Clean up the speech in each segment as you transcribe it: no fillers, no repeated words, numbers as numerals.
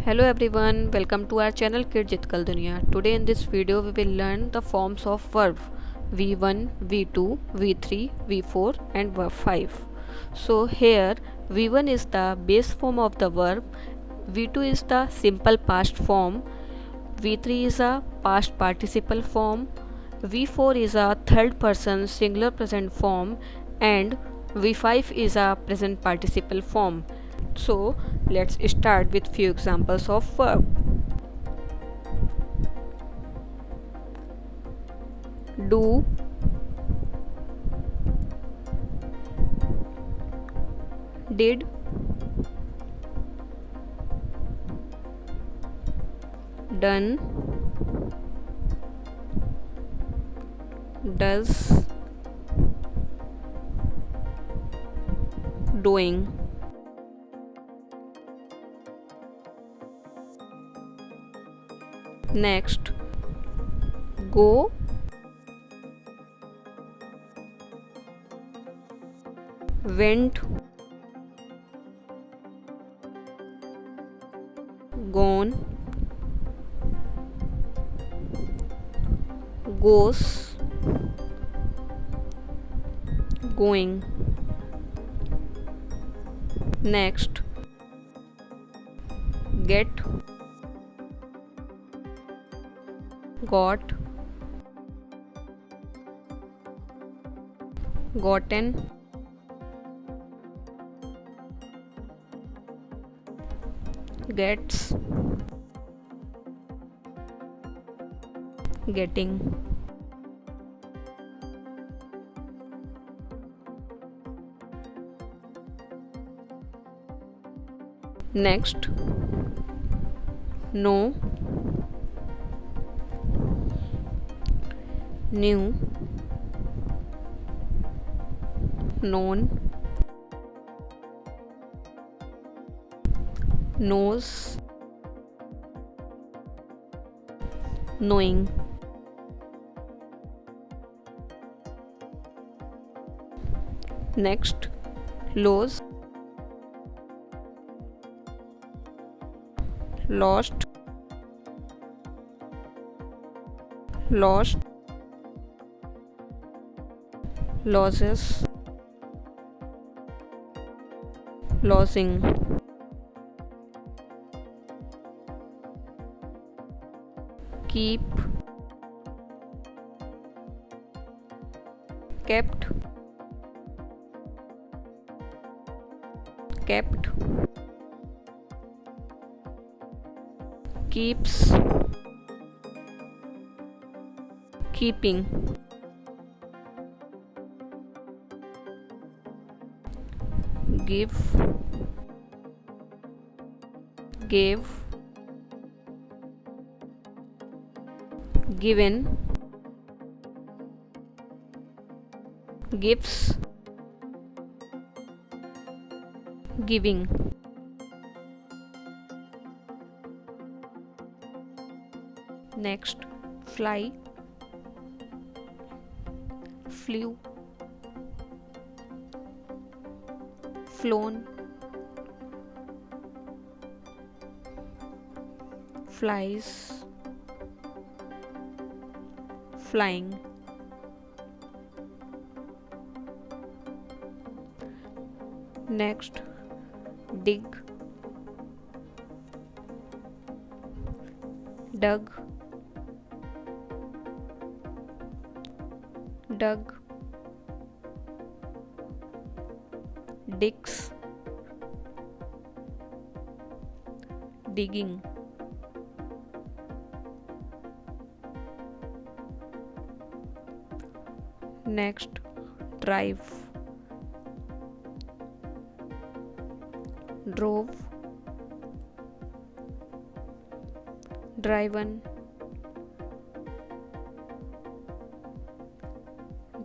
Hello everyone, welcome to our channel Kirjitkal Dunya. Today in this video we will learn the forms of verb V1, V2, V3, V4 and verb 5. So here V1 is the base form of the verb, V2 is the simple past form, V3 is a past participle form, V4 is a third person singular present form and V5 is a present participle form. So let's start with few examples of verb. Do, did, done, does, doing. Next, go, went, gone, goes, going. Next, get, got, gotten, gets, getting. Next, know, knew, known, knows, knowing. Next, lose, lost, lost, losses, losing. Keep, kept, kept, keeps, keeping. Give, gave, given, gives, giving. Next, fly, flew, flown, flies, flying. Next, dig, dug, dug, digs, digging. Next, drive, drove, driven,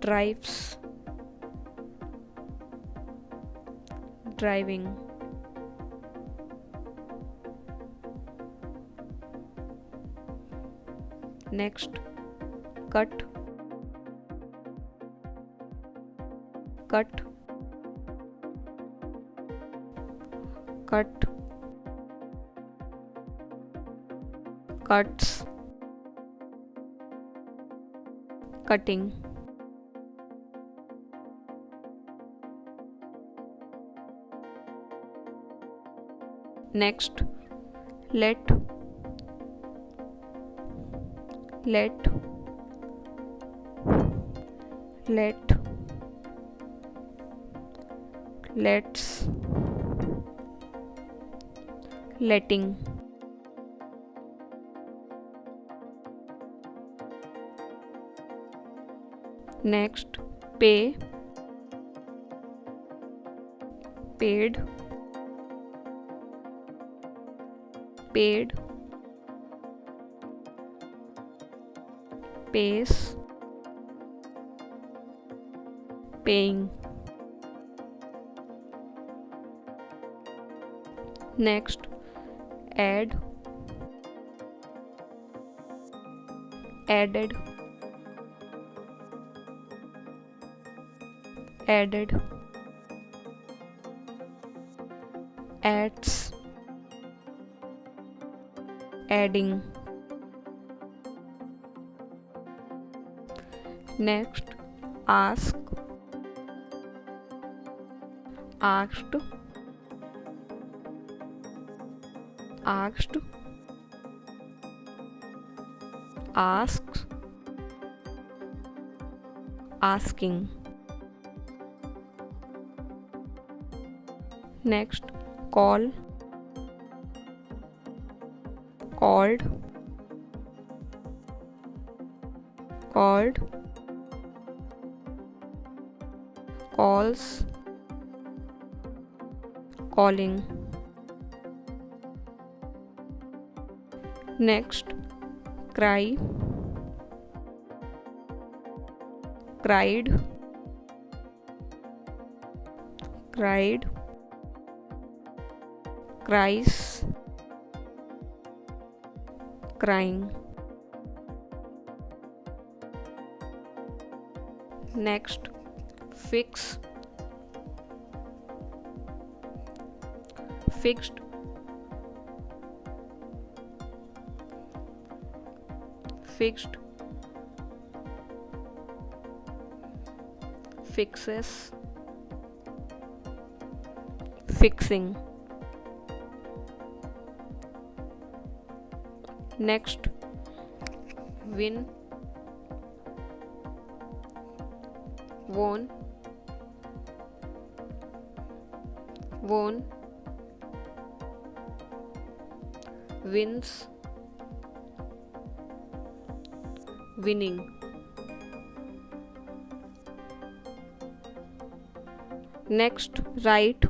drives, driving. Next, cut, cut, cut, cuts, cutting. Next, let, let, let, let's, letting. Next, pay, paid, paid, pays, paying. Next, add, added, added, adds, adding. Next, ask, asked, asked, asks, asking. Next, call, called, called, calls, calling. Next, cry, cried, cried, cries, crying. Next, fix, fixed, fixed, fixes, fixing. Next, win, won, won, wins, winning. Next, write,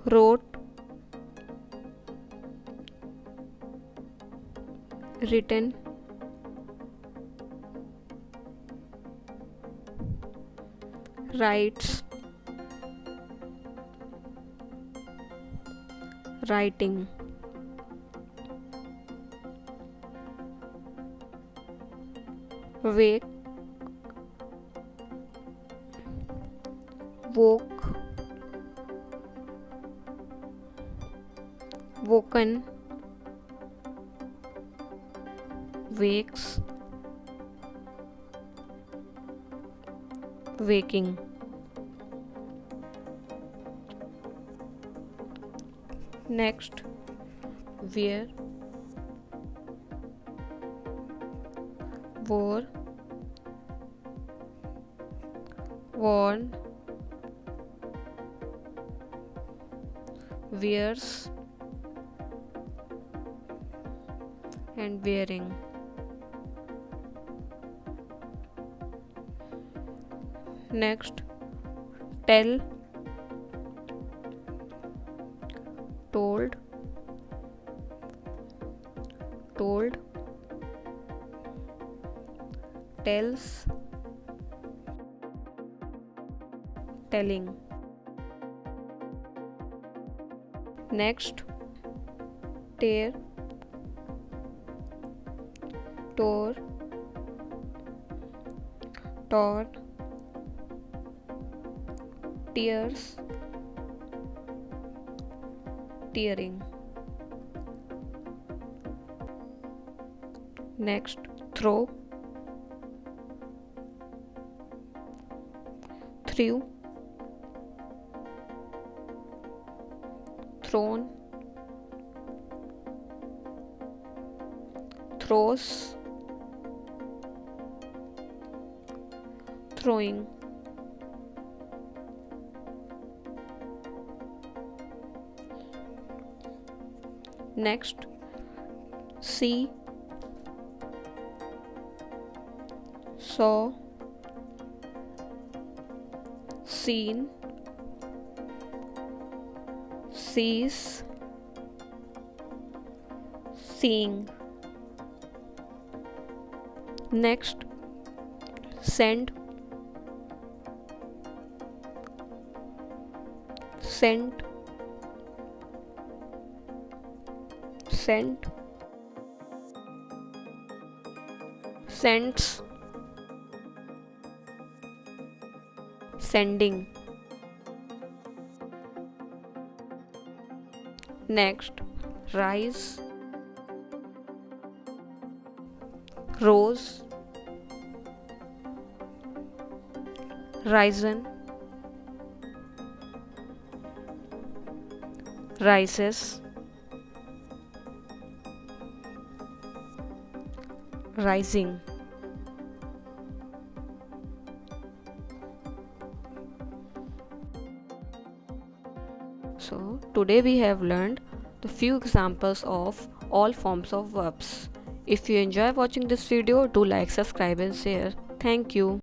wrote, written, writes, writing. Wake, woke, woken, wakes, waking. Next, wear, wore, worn, wears, and wearing. Next, tell, told, told, tells, telling. Next, tear, tore, tore, tears, tearing. Next, throw, threw, thrown, throws, throwing. Next, see, saw, seen, sees, seeing. Next, send, sent, sent, sends, sending. Next, rise, rose, risen, rises, rising. So today we have learned the few examples of all forms of verbs. If you enjoy watching this video, do like, subscribe and share. Thank you.